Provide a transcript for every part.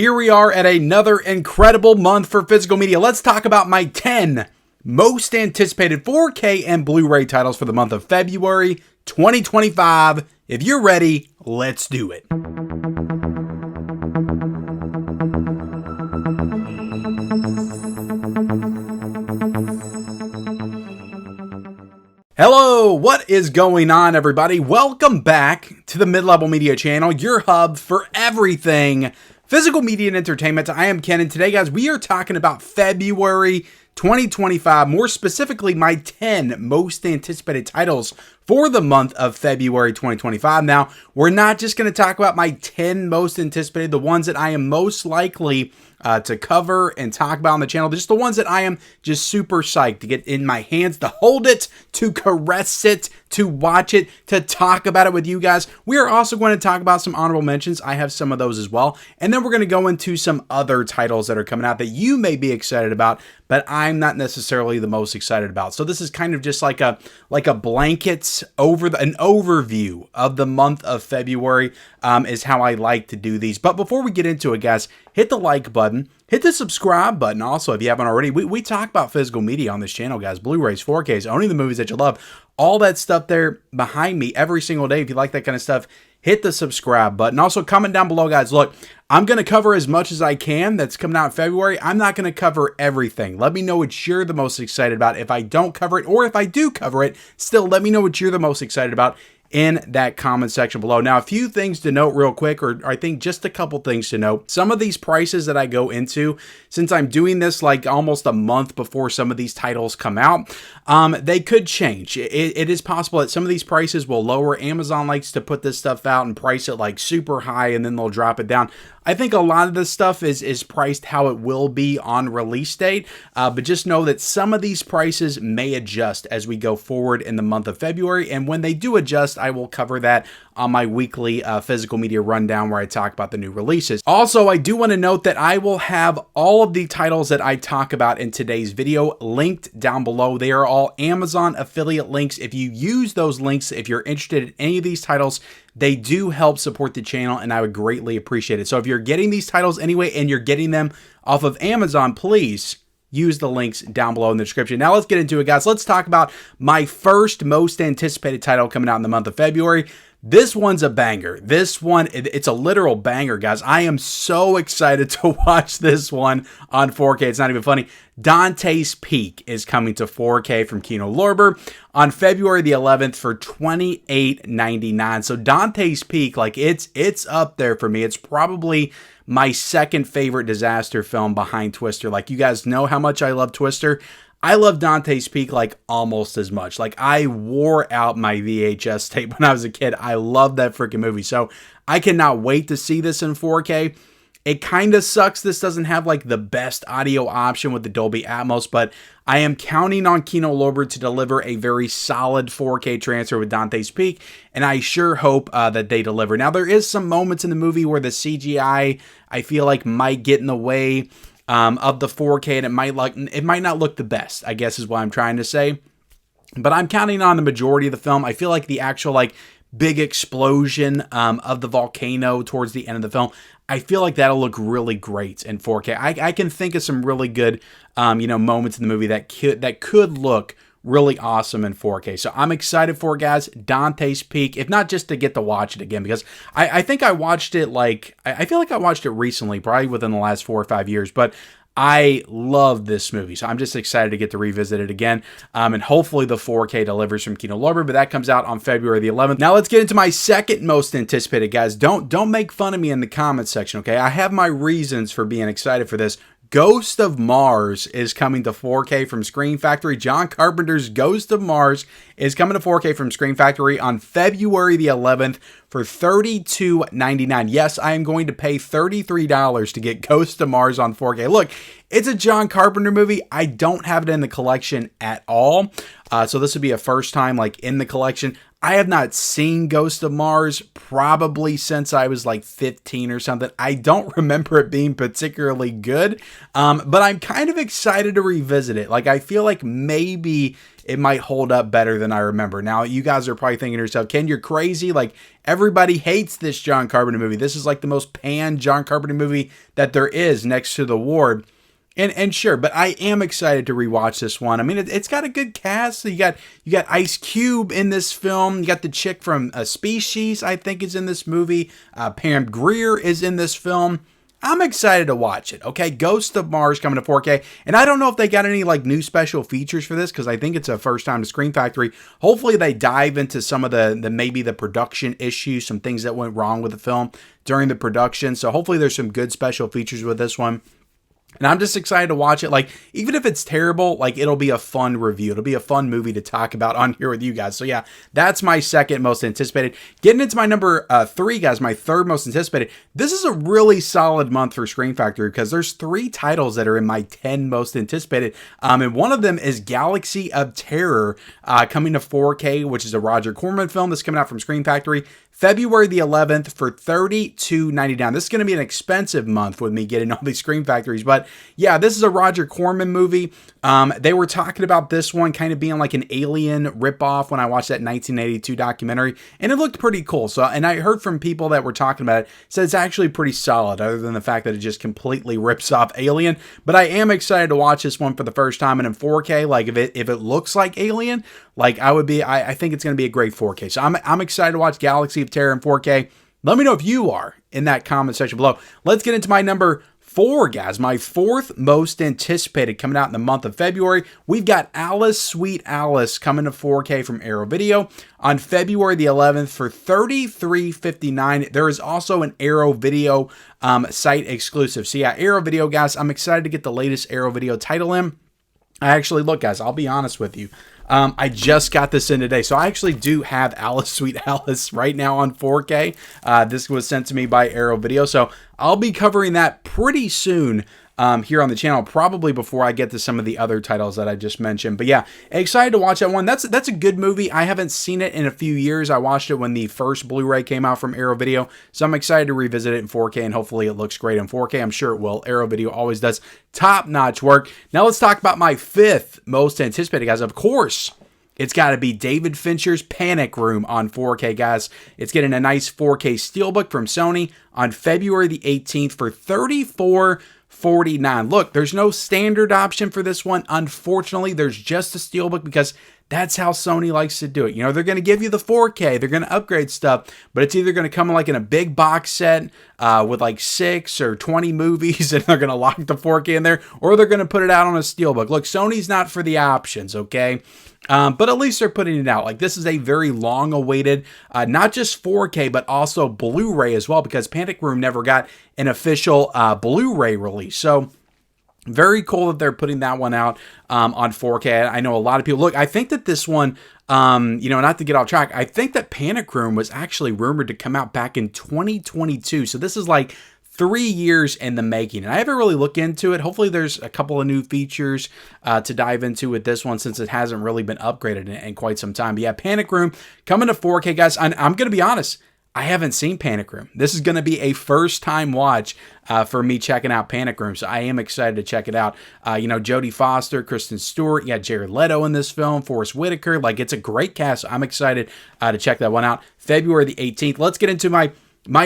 Here we are at another incredible month for physical media. Let's talk about my 10 most anticipated 4K and Blu-ray titles for the month of February 2025. If you're ready, let's do it. Hello, what is going on, everybody? Welcome back to the Mid-Level Media channel, your hub for everything physical media and entertainment. I am Ken, and today, guys, we are talking about February 2025, more specifically, my 10 most anticipated titles for the month of February 2025. Now, we're not just going to talk about my 10 most anticipated, the ones that I am most likely to cover and talk about on the channel, just the ones that I am just super psyched to get in my hands, to hold it, to caress it, to watch it, to talk about it with you guys. We are also going to talk about some honorable mentions. I have some of those as well. And then we're going to go into some other titles that are coming out that you may be excited about, but I'm not necessarily the most excited about. So this is kind of just like a blanket an overview of the month of February is how I like to do these. But before we get into it, guys, hit the like button, hit the subscribe button. Also, if you haven't already, we talk about physical media on this channel, guys. Blu-rays, 4Ks, owning the movies that you love, all that stuff there behind me every single day. If you like that kind of stuff, hit the subscribe button. Also, comment down below, guys. Look, I'm going to cover as much as I can that's coming out in February. I'm not going to cover everything. Let me know what you're the most excited about. If I don't cover it, or if I do cover it, still let me know what you're the most excited about in that comment section below. Now, a few things to note real quick, or I think just a couple things to note. Some of these prices that I go into, since I'm doing this like almost a month before some of these titles come out, they could change. It is possible that some of these prices will lower. Amazon likes to put this stuff out and price it like super high, and then they'll drop it down. I think a lot of this stuff is priced how it will be on release date, but just know that some of these prices may adjust as we go forward in the month of February, and when they do adjust, I will cover that on my weekly physical media rundown where I talk about the new releases. Also, I do want to note that I will have all of the titles that I talk about in today's video linked down below. They are all Amazon affiliate links. If you use those links, if you're interested in any of these titles, they do help support the channel, and I would greatly appreciate it. So if you're getting these titles anyway and you're getting them off of Amazon, please use the links down below in the description. Now let's get into it, guys. Let's talk about my first most anticipated title coming out in the month of February. This one's a banger. This one, it's a literal banger, guys. I am so excited to watch this one on 4K. It's not even funny. Dante's Peak is coming to 4K from Kino Lorber on February the 11th for $28.99. So Dante's Peak, like it's up there for me. It's probably my second favorite disaster film behind Twister. Like, you guys know how much I love Twister. I love Dante's Peak like almost as much. Like, I wore out my VHS tape when I was a kid. I love that freaking movie. So I cannot wait to see this in 4K. It kind of sucks this doesn't have like the best audio option with the Dolby Atmos, but I am counting on Kino Lorber to deliver a very solid 4K transfer with Dante's Peak, and I sure hope that they deliver. Now, there is some moments in the movie where the CGI, I feel like, might get in the way of the 4K, and it might not look the best, I guess is what I'm trying to say. But I'm counting on the majority of the film. I feel like the actual like big explosion of the volcano towards the end of the film, I feel like that'll look really great in 4K. I can think of some really good moments in the movie that could look really awesome in 4K. So I'm excited for it, guys. Dante's Peak, if not just to get to watch it again, because I think I watched it I feel like I watched it recently, probably within the last 4 or 5 years, but I love this movie, so I'm just excited to get to revisit it again, and hopefully the 4K delivers from Kino Lorber, but that comes out on February the 11th. Now let's get into my second most anticipated, guys. Don't make fun of me in the comments section, okay? I have my reasons for being excited for this. Ghost of Mars is coming to 4K from Screen Factory. John Carpenter's Ghost of Mars is coming to 4K from Screen Factory on February the 11th for $32.99. Yes, I am going to pay $33 to get Ghost of Mars on 4K. Look, it's a John Carpenter movie. I don't have it in the collection at all. So this would be a first time like in the collection. I have not seen Ghost of Mars probably since I was like 15 or something. I don't remember it being particularly good, but I'm kind of excited to revisit it. Like, I feel like maybe it might hold up better than I remember. Now, you guys are probably thinking to yourself, Ken, you're crazy. Like, everybody hates this John Carpenter movie. This is like the most panned John Carpenter movie that there is next to The Ward. And sure, but I am excited to rewatch this one. I mean, it's got a good cast. So you got Ice Cube in this film. You got the chick from Species, I think, is in this movie. Pam Grier is in this film. I'm excited to watch it. Okay, Ghost of Mars coming to 4K, and I don't know if they got any like new special features for this because I think it's a first time to Screen Factory. Hopefully, they dive into some of the maybe the production issues, some things that went wrong with the film during the production. So hopefully, there's some good special features with this one. And I'm just excited to watch it. Like, even if it's terrible, like, it'll be a fun review. It'll be a fun movie to talk about on here with you guys. So, yeah, that's my second most anticipated. Getting into my number 3, guys, my third most anticipated. This is a really solid month for Screen Factory because there's 3 titles that are in my 10 most anticipated. And one of them is Galaxy of Terror coming to 4K, which is a Roger Corman film that's coming out from Screen Factory. February the 11th for $32.99. This is going to be an expensive month with me getting all these Screen Factories. But yeah, this is a Roger Corman movie. They were talking about this one kind of being like an Alien ripoff when I watched that 1982 documentary. And it looked pretty cool. So, and I heard from people that were talking about it, said it's actually pretty solid other than the fact that it just completely rips off Alien. But I am excited to watch this one for the first time and in 4K. Like if it looks like Alien, like I think it's going to be a great 4K. So I'm excited to watch Galaxy of Terror in 4K. Let me know if you are in that comment section below. Let's get into my number 4, guys. My 4th most anticipated coming out in the month of February. We've got Alice, Sweet Alice coming to 4K from Arrow Video on February the 11th for $33.59. There is also an Arrow Video site exclusive. So yeah, Arrow Video, guys, I'm excited to get the latest Arrow Video title in. Look, guys, I'll be honest with you. I just got this in today, so I actually do have Alice, Sweet Alice right now on 4K. This was sent to me by Arrow Video, so I'll be covering that pretty soon here on the channel, probably before I get to some of the other titles that I just mentioned. But yeah, excited to watch that one. That's a good movie. I haven't seen it in a few years. I watched it when the first Blu-ray came out from Arrow Video, so I'm excited to revisit it in 4K, and hopefully it looks great in 4K. I'm sure it will. Arrow Video always does top-notch work. Now let's talk about my 5th most anticipated, guys. Of course, it's got to be David Fincher's Panic Room on 4K, guys. It's getting a nice 4K Steelbook from Sony on February the 18th for $34.49. Look, there's no standard option for this one. Unfortunately, there's just a Steelbook because that's how Sony likes to do it. You know, they're going to give you the 4K. They're going to upgrade stuff, but it's either going to come like in a big box set with like 6 or 20 movies, and they're going to lock the 4K in there, or they're going to put it out on a Steelbook. Look, Sony's not for the options, okay? But at least they're putting it out. Like, this is a very long-awaited, not just 4K, but also Blu-ray as well, because Panic Room never got an official Blu-ray release. So very cool that they're putting that one out on 4K. I know a lot of people. Look, I think that this one, not to get off track, I think that Panic Room was actually rumored to come out back in 2022. So this is like 3 years in the making, and I haven't really looked into it. Hopefully there's a couple of new features to dive into with this one, since it hasn't really been upgraded in quite some time. But yeah, Panic Room coming to 4K, guys. I'm going to be honest, I haven't seen Panic Room. This is going to be a first-time watch for me checking out Panic Room, so I am excited to check it out. Jodie Foster, Kristen Stewart, you got Jared Leto in this film, Forrest Whitaker. Like, it's a great cast, so I'm excited to check that one out. February the 18th. Let's get into my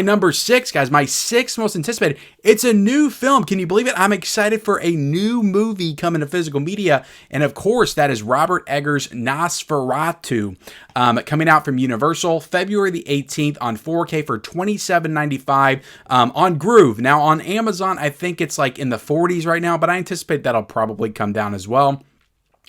number 6, guys, my 6th most anticipated. It's a new film. Can you believe it? I'm excited for a new movie coming to physical media. And of course, that is Robert Eggers' Nosferatu, coming out from Universal February the 18th on 4K for $27.95 on Groove. Now on Amazon, I think it's like in the 40s right now, but I anticipate that'll probably come down as well.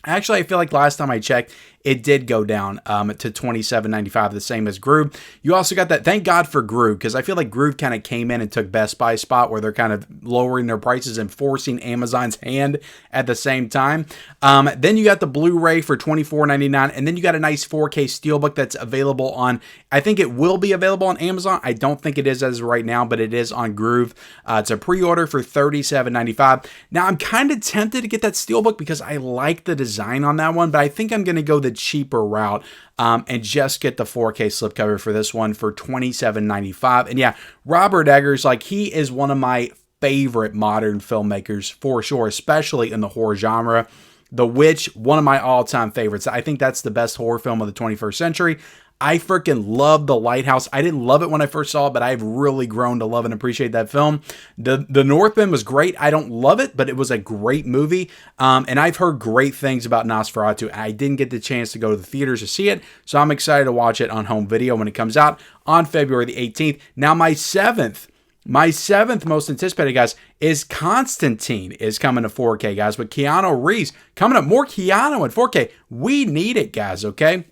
Actually, I feel like last time I checked, it did go down to $27.95, the same as Groove. You also got that. Thank God for Groove, because I feel like Groove kind of came in and took Best Buy's spot, where they're kind of lowering their prices and forcing Amazon's hand at the same time. Then you got the Blu-ray for $24.99, and then you got a nice 4K Steelbook that's available on, I think it will be available on Amazon. I don't think it is as of right now, but it is on Groove. It's a pre-order for $37.95. Now, I'm kind of tempted to get that Steelbook because I like the design on that one, but I think I'm going to go the cheaper route and just get the 4K slipcover for this one for $27.95. And yeah, Robert Eggers, like, he is one of my favorite modern filmmakers for sure, especially in the horror genre. The Witch, one of my all-time favorites. I think that's the best horror film of the 21st century. I freaking love The Lighthouse. I didn't love it when I first saw it, but I've really grown to love and appreciate that film. The Northman was great. I don't love it, but it was a great movie. And I've heard great things about Nosferatu. I didn't get the chance to go to the theaters to see it, so I'm excited to watch it on home video when it comes out on February the 18th. Now, my seventh most anticipated, guys, is Constantine is coming to 4K, guys. With Keanu Reeves coming up. More Keanu in 4K. We need it, guys, okay?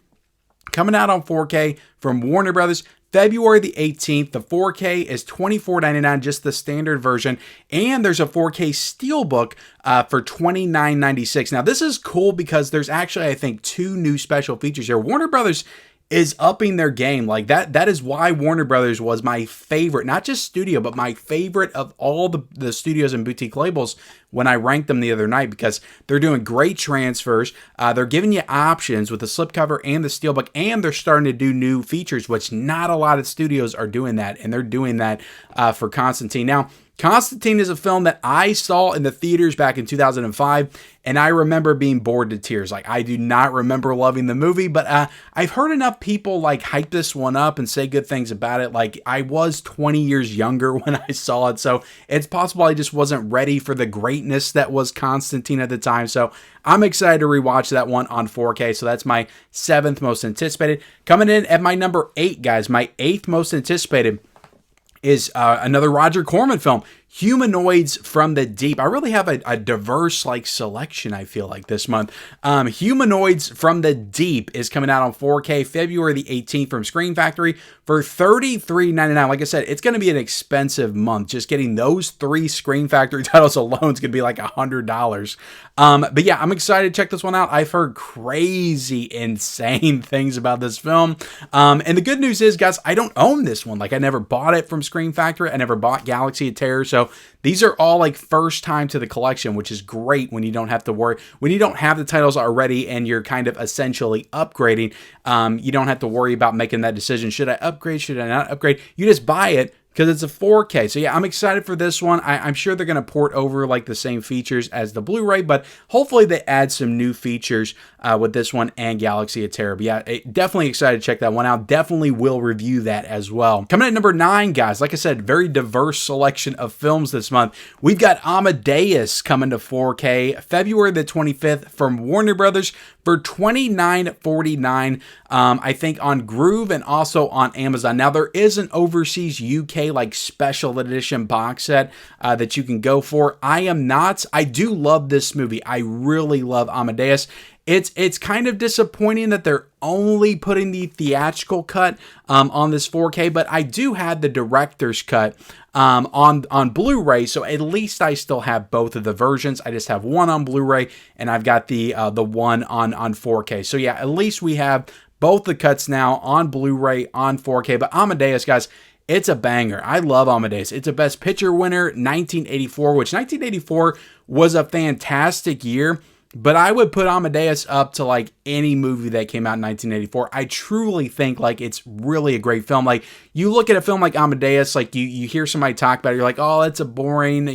Coming out on 4K from Warner Brothers, February the 18th. The 4K is $24.99, just the standard version. And there's a 4K Steelbook for $29.96. Now, this is cool because there's actually, I think, 2 new special features here. Warner Brothers is upping their game. Like that is why Warner Brothers was my favorite, not just studio, but my favorite of all the studios and boutique labels when I ranked them the other night, because they're doing great transfers. They're giving you options with the slipcover and the steelbook, and they're starting to do new features, which not a lot of studios are doing that, and they're doing that for Constantine. Now, Constantine is a film that I saw in the theaters back in 2005, and I remember being bored to tears. Like, I do not remember loving the movie, but I've heard enough people like hype this one up and say good things about it. Like, I was 20 years younger when I saw it, so it's possible I just wasn't ready for the greatness that was Constantine at the time. So I'm excited to rewatch that one on 4K. So that's my 7th most anticipated. Coming in at my number 8, guys, my 8th most anticipated is another Roger Corman film, Humanoids from the Deep. I really have a diverse selection, I feel like, this month. Humanoids from the Deep is coming out on 4K February the 18th from Screen Factory for $33.99. Like I said, it's going to be an expensive month. Just getting those 3 Screen Factory titles alone is going to be like $100. But yeah, I'm excited to check this one out. I've heard crazy, insane things about this film. And the good news is, guys, I don't own this one. Like, I never bought it from Screen Factory. I never bought Galaxy of Terror. So these are all like first time to the collection, which is great when you don't have to worry, when you don't have the titles already and you're kind of essentially upgrading. You don't have to worry about making that decision. Should I upgrade? Should I not upgrade? You just buy it because it's a 4K. So yeah, I'm excited for this one. I'm sure they're going to port over like the same features as the Blu-ray, but hopefully they add some new features with this one and Galaxy of Terror. But yeah, definitely excited to check that one out. Definitely will review that as well. Coming at number 9, guys, like I said, very diverse selection of films this month. We've got Amadeus coming to 4K February the 25th from Warner Brothers for $29.49, I think on Groove and also on Amazon. Now, there is an overseas UK like special edition box set that you can go for. I do love this movie. I really love Amadeus. It's kind of disappointing that they're only putting the theatrical cut on this 4K, but I do have the director's cut on Blu-ray, so at least I still have both of the versions. I just have one on Blu-ray, and I've got the one on 4K. So yeah, at least we have both the cuts now on Blu-ray, on 4K. But Amadeus, guys, it's a banger. I love Amadeus. It's a Best Picture winner, 1984, which 1984 was a fantastic year. But I would put Amadeus up to like any movie that came out in 1984. I truly think like it's really a great film. Like, you look at a film like Amadeus, like you hear somebody talk about it, you're like, oh, it's a boring,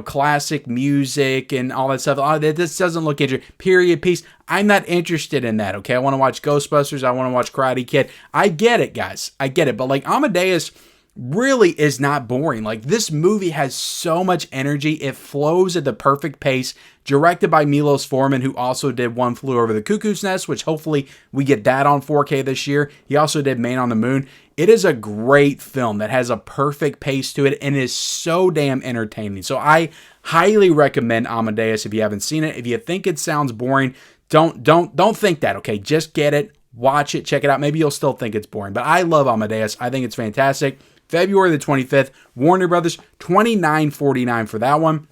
classic music and all that stuff. Oh, this doesn't look interesting. Period piece. I'm not interested in that. Okay, I want to watch Ghostbusters. I want to watch Karate Kid. I get it, guys. I get it. But like Amadeus really is not boring. Like, this movie has so much energy. It flows at the perfect pace. Directed by Milos Forman, who also did One Flew Over the Cuckoo's Nest, which hopefully we get that on 4K this year. He also did Man on the Moon. It is a great film that has a perfect pace to it and is so damn entertaining. So I highly recommend Amadeus if you haven't seen it. If you think it sounds boring, don't think that, okay? Just get it, watch it, check it out. Maybe you'll still think it's boring, but I love Amadeus. I think it's fantastic. February the 25th, Warner Brothers, $29.49 for that one.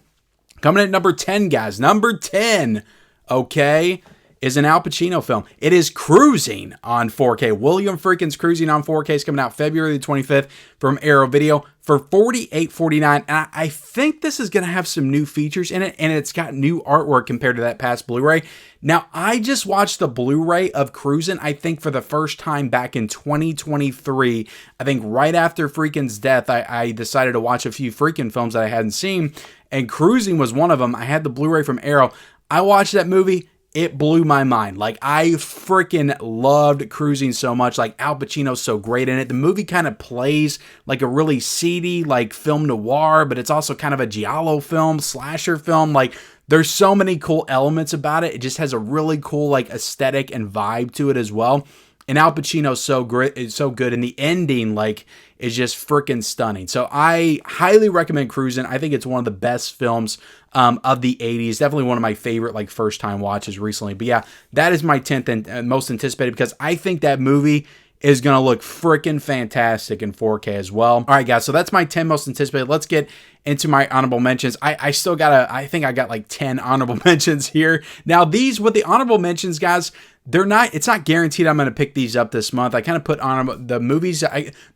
Coming at number 10, guys. Number 10, okay, is an Al Pacino film. It is Cruising on 4K. William freaking Cruising on 4K is coming out February the 25th from Arrow Video for $48.49. And I think this is going to have some new features in it, and it's got new artwork compared to that past Blu-ray. Now, I just watched the Blu-ray of Cruising, I think, for the first time back in 2023. I think right after Freakin's death, I decided to watch a few Freakin films that I hadn't seen, and Cruising was one of them. I had the Blu-ray from Arrow. I watched that movie. It blew my mind. Like, I freaking loved Cruising so much. Like, Al Pacino's so great in it. The movie kind of plays like a really seedy, like, film noir, but it's also kind of a giallo film, slasher film. Like, there's so many cool elements about it. It just has a really cool, like, aesthetic and vibe to it as well. And Al Pacino's so great, it's so good. And the ending, like, is just freaking stunning. So I highly recommend Cruising. I think it's one of the best films of the 80s. Definitely one of my favorite, like, first time watches recently. But yeah, that is my 10th and most anticipated, because I think that movie is going to look freaking fantastic in 4K as well. All right, guys, so that's my 10 most anticipated. Let's get into my honorable mentions. I still got I think I got like 10 honorable mentions here. Now, these, with the honorable mentions, guys, it's not guaranteed I'm going to pick these up this month. I kind of put on the movies,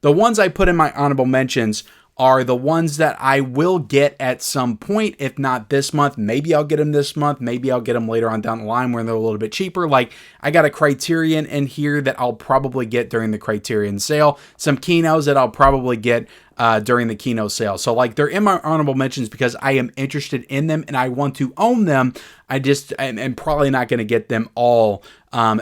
the ones I put in my honorable mentions are the ones that I will get at some point, if not this month. Maybe I'll get them this month. Maybe I'll get them later on down the line when they're a little bit cheaper. Like, I got a Criterion in here that I'll probably get during the Criterion sale. Some Kinos that I'll probably get during the Kino sale. So, like, they're in my honorable mentions because I am interested in them and I want to own them. I just am probably not going to get them all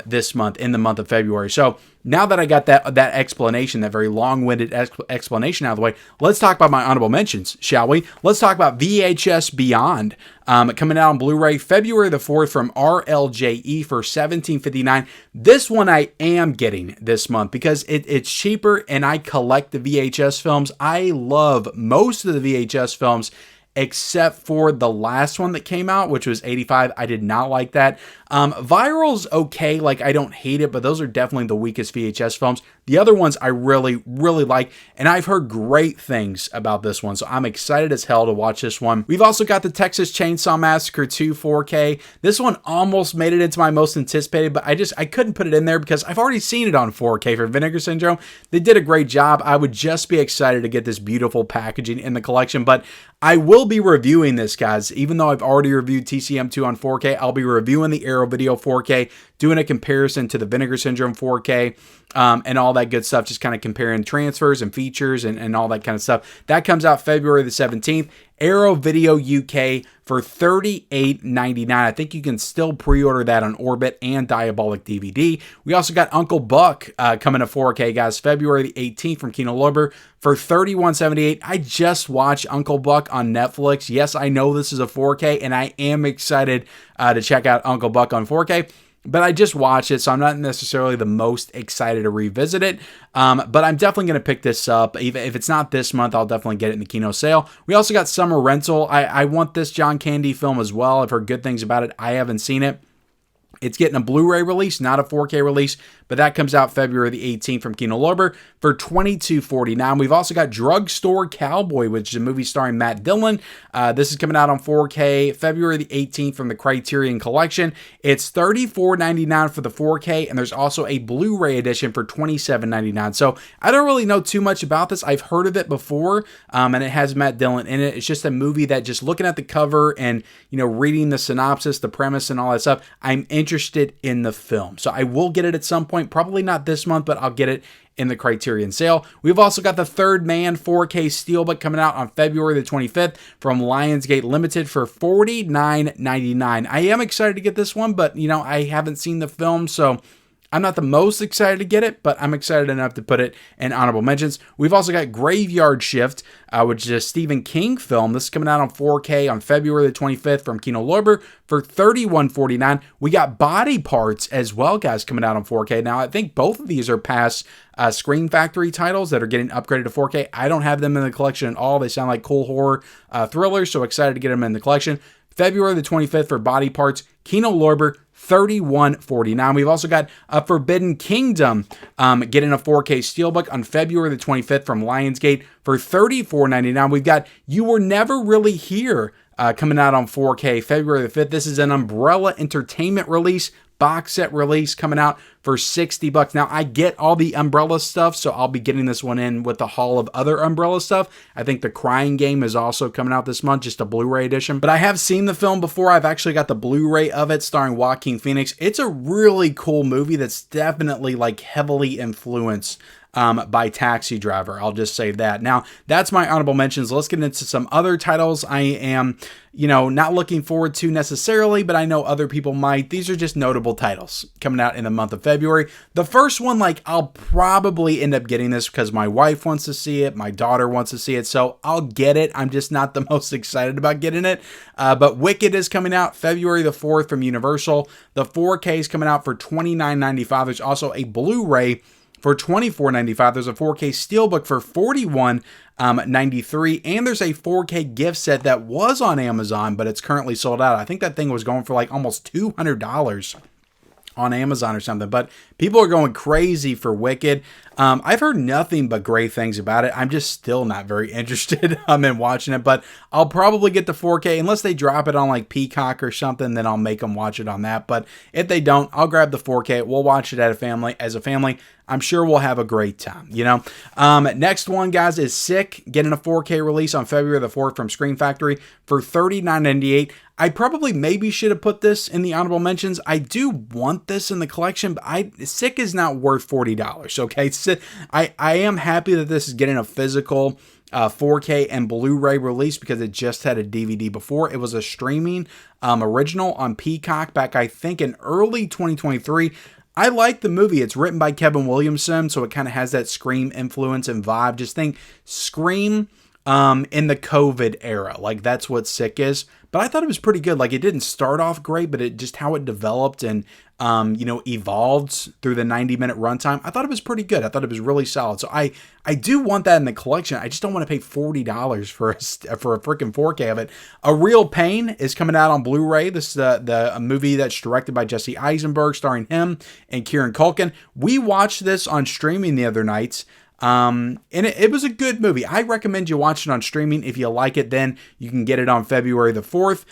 this month, in the month of February. So now that I got that explanation, that very long-winded explanation out of the way, let's talk about my honorable mentions, shall we? Let's talk about VHS Beyond, coming out on Blu-ray February the 4th from RLJE for $17.59. This one I am getting this month because it's cheaper and I collect the VHS films. I love most of the VHS films, except for the last one that came out, which was 85. I did not like that. Viral's okay. Like, I don't hate it, but those are definitely the weakest VHS films. The other ones I really, really like, and I've heard great things about this one, so I'm excited as hell to watch this one. We've also got the Texas Chainsaw Massacre 2 4K. This one almost made it into my most anticipated, but I couldn't put it in there because I've already seen it on 4K for Vinegar Syndrome. They did a great job. I would just be excited to get this beautiful packaging in the collection, but I will be reviewing this, guys. Even though I've already reviewed TCM2 on 4K, I'll be reviewing the Arrow Video 4K, doing a comparison to the Vinegar Syndrome 4K, and all that good stuff, just kind of comparing transfers and features and all that kind of stuff. That comes out February the 17th. Arrow Video UK for $38.99. I think you can still pre-order that on Orbit and Diabolic DVD. We also got Uncle Buck coming to 4K, guys, February the 18th from Kino Lorber for $31.78. I just watched Uncle Buck on Netflix. Yes, I know this is a 4K, and I am excited to check out Uncle Buck on 4K. But I just watched it, so I'm not necessarily the most excited to revisit it. But I'm definitely going to pick this up. Even if it's not this month, I'll definitely get it in the Kino sale. We also got Summer Rental. I want this John Candy film as well. I've heard good things about it. I haven't seen it. It's getting a Blu-ray release, not a 4K release, but that comes out February the 18th from Kino Lorber for $22.49. We've also got Drugstore Cowboy, which is a movie starring Matt Dillon. This is coming out on 4K February the 18th from the Criterion Collection. It's $34.99 for the 4K, and there's also a Blu-ray edition for $27.99. So I don't really know too much about this. I've heard of it before, and it has Matt Dillon in it. It's just a movie that, just looking at the cover and, you know, reading the synopsis, the premise, and all that stuff, I'm interested in the film. So I will get it at some point, probably not this month, but I'll get it in the Criterion sale. We've also got The Third Man 4K Steelbook coming out on February the 25th from Lionsgate Limited for $49.99. I am excited to get this one, but, you know, I haven't seen the film, so I'm not the most excited to get it, but I'm excited enough to put it in honorable mentions. We've also got Graveyard Shift, which is a Stephen King film. This is coming out on 4K on February the 25th from Kino Lorber for $31.49. We got Body Parts as well, guys, coming out on 4K. Now, I think both of these are past Screen Factory titles that are getting upgraded to 4K. I don't have them in the collection at all. They sound like cool horror thrillers, so excited to get them in the collection. February the 25th for Body Parts, Kino Lorber, $31.49. We've also got A Forbidden Kingdom getting a 4K Steelbook on February the 25th from Lionsgate for $34.99. We've got You Were Never Really Here coming out on 4K February the 5th. This is an Umbrella Entertainment release, box set release, coming out for $60. Now, I get all the Umbrella stuff, so I'll be getting this one in with the haul of other Umbrella stuff. I think The Crying Game is also coming out this month, just a Blu-ray edition. But I have seen the film before. I've actually got the Blu-ray of it starring Joaquin Phoenix. It's a really cool movie that's definitely, like, heavily influenced by Taxi Driver. I'll just say that. Now, that's my honorable mentions. Let's get into some other titles I am, not looking forward to necessarily, but I know other people might. These are just notable titles coming out in the month of February. The first one, I'll probably end up getting this because my wife wants to see it, my daughter wants to see it, so I'll get it. I'm just not the most excited about getting it. But Wicked is coming out February the 4th from Universal. The 4K is coming out for $29.95. There's also a Blu-ray for $24.95. There's a 4K Steelbook for $41.93. And there's a 4K gift set that was on Amazon, but it's currently sold out. I think that thing was going for almost $200 on Amazon or something, but people are going crazy for Wicked. I've heard nothing but great things about it. I'm just still not very interested in watching it, but I'll probably get the 4K unless they drop it on Peacock or something. Then I'll make them watch it on that. But if they don't, I'll grab the 4K. We'll watch it as a family. I'm sure we'll have a great time, Next one, guys, is Sick, getting a 4K release on February the 4th from Screen Factory for $39.98. I probably maybe should have put this in the honorable mentions. I do want this in the collection, but Sick is not worth $40, okay? So I am happy that this is getting a physical 4K and Blu-ray release because it just had a DVD before. It was a streaming original on Peacock back, I think, in early 2023. I like the movie. It's written by Kevin Williamson, so it kind of has that Scream influence and vibe. Just think Scream in the COVID era. That's what Sick is. But I thought it was pretty good. It didn't start off great, but it just how it developed and, evolved through the 90-minute runtime. I thought it was pretty good. I thought it was really solid. So I do want that in the collection. I just don't want to pay $40 for a freaking 4K of it. A Real Pain is coming out on Blu-ray. This is a movie that's directed by Jesse Eisenberg, starring him and Kieran Culkin. We watched this on streaming the other nights. And it was a good movie. I recommend you watch it on streaming. If you like it, then you can get it on February the 4th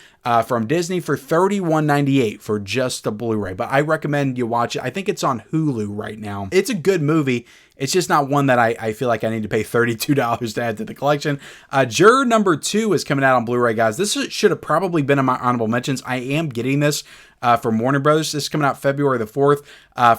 from Disney for $31.98 for just the Blu-ray. But I recommend you watch it. I think it's on Hulu right now. It's a good movie. It's just not one that I feel like I need to pay $32 to add to the collection. Juror number 2 is coming out on Blu-ray, guys. This should have probably been in my honorable mentions. I am getting this from Warner Brothers. This is coming out February the 4th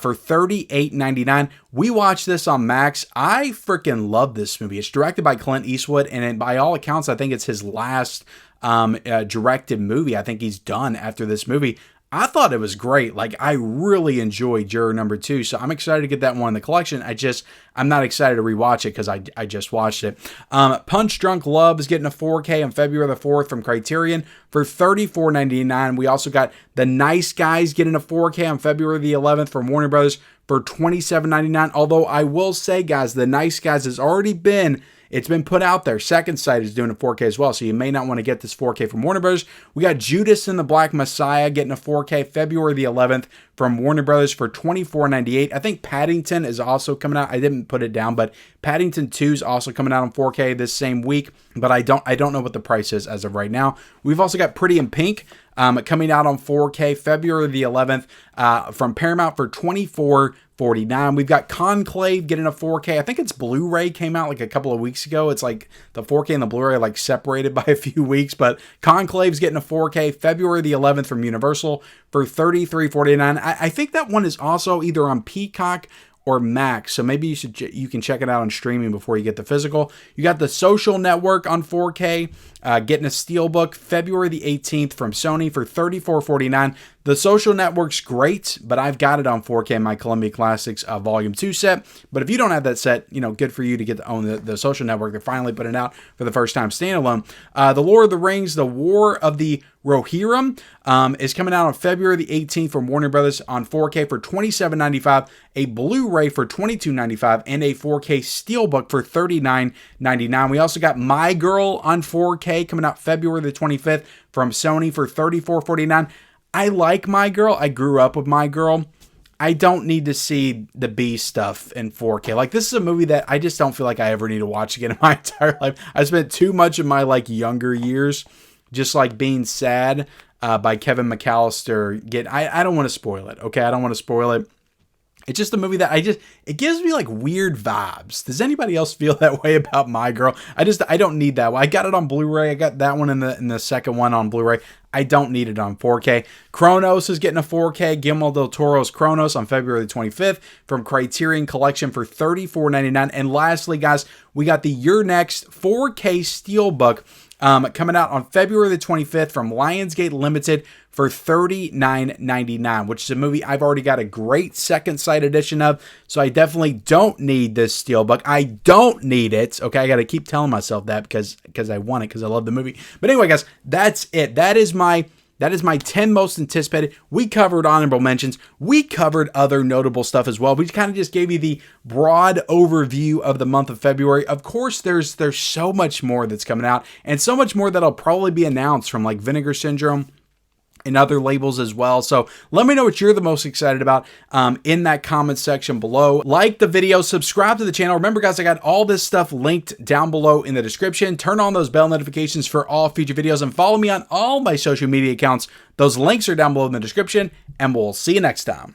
for $38.99. We watched this on Max. I freaking love this movie. It's directed by Clint Eastwood, and by all accounts, I think it's his last directed movie I think he's done after this movie. I thought it was great. I really enjoyed Juror number 2, so I'm excited to get that one in the collection. I'm not excited to rewatch it because I just watched it. Punch Drunk Love is getting a 4K on February the 4th from Criterion for $34.99. We also got The Nice Guys getting a 4K on February the 11th from Warner Brothers for $27.99. Although I will say, guys, The Nice Guys has already been... It's been put out there. Second Sight is doing a 4K as well, so you may not want to get this 4K from Warner Bros. We got Judas and the Black Messiah getting a 4K February the 11th from Warner Bros. For $24.98. I think Paddington is also coming out. I didn't put it down, but Paddington 2 is also coming out on 4K this same week, but I don't know what the price is as of right now. We've also got Pretty in Pink coming out on 4K February the 11th from Paramount for $24.49. We've got Conclave getting a 4K. I think it's Blu-ray came out a couple of weeks ago. It's the 4K and the Blu-ray separated by a few weeks, but Conclave's getting a 4K February the 11th from Universal for $33.49. I think that one is also either on Peacock or Max, so maybe you can check it out on streaming before you get the physical. You got The Social Network on 4K, getting a Steelbook February the 18th from Sony for $34.49. The Social Network's great, but I've got it on 4K in my Columbia Classics Volume 2 set. But if you don't have that set, good for you to get to own the Social Network. They're finally putting it out for the first time standalone. The Lord of the Rings, The War of the Rohirrim is coming out on February the 18th from Warner Brothers on 4K for $27.95, a Blu-ray for $22.95, and a 4K Steelbook for $39.99. We also got My Girl on 4K coming out February the 25th from Sony for $34.49. I like My Girl. I grew up with My Girl. I don't need to see the B stuff in 4K. This is a movie that I just don't feel like I ever need to watch again in my entire life. I spent too much of my younger years just being sad by Kevin McAllister. I don't want to spoil it, okay? I don't want to spoil it. It's just a movie that it gives me like weird vibes. Does anybody else feel that way about My Girl? I don't need that one. I got it on Blu-ray. I got that one in the second one on Blu-ray. I don't need it on 4K. Kronos is getting a 4K. Guillermo del Toro's Kronos on February 25th from Criterion Collection for $34.99. And lastly, guys, we got the Your Next 4K Steelbook coming out on February the 25th from Lionsgate Limited for $39.99, which is a movie I've already got a great second sight edition of, so I definitely don't need this Steelbook. I don't need it. Okay, I got to keep telling myself that because I want it, because I love the movie. But anyway, guys, that's it. That is my 10 most anticipated. We covered honorable mentions. We covered other notable stuff as well. We kind of just gave you the broad overview of the month of February. Of course, there's so much more that's coming out, and so much more that'll probably be announced from like Vinegar Syndrome and other labels as well. So let me know what you're the most excited about in that comment section below. Like the video, subscribe to the channel. Remember, guys, I got all this stuff linked down below in the description. Turn on those bell notifications for all future videos and follow me on all my social media accounts. Those links are down below in the description, and we'll see you next time.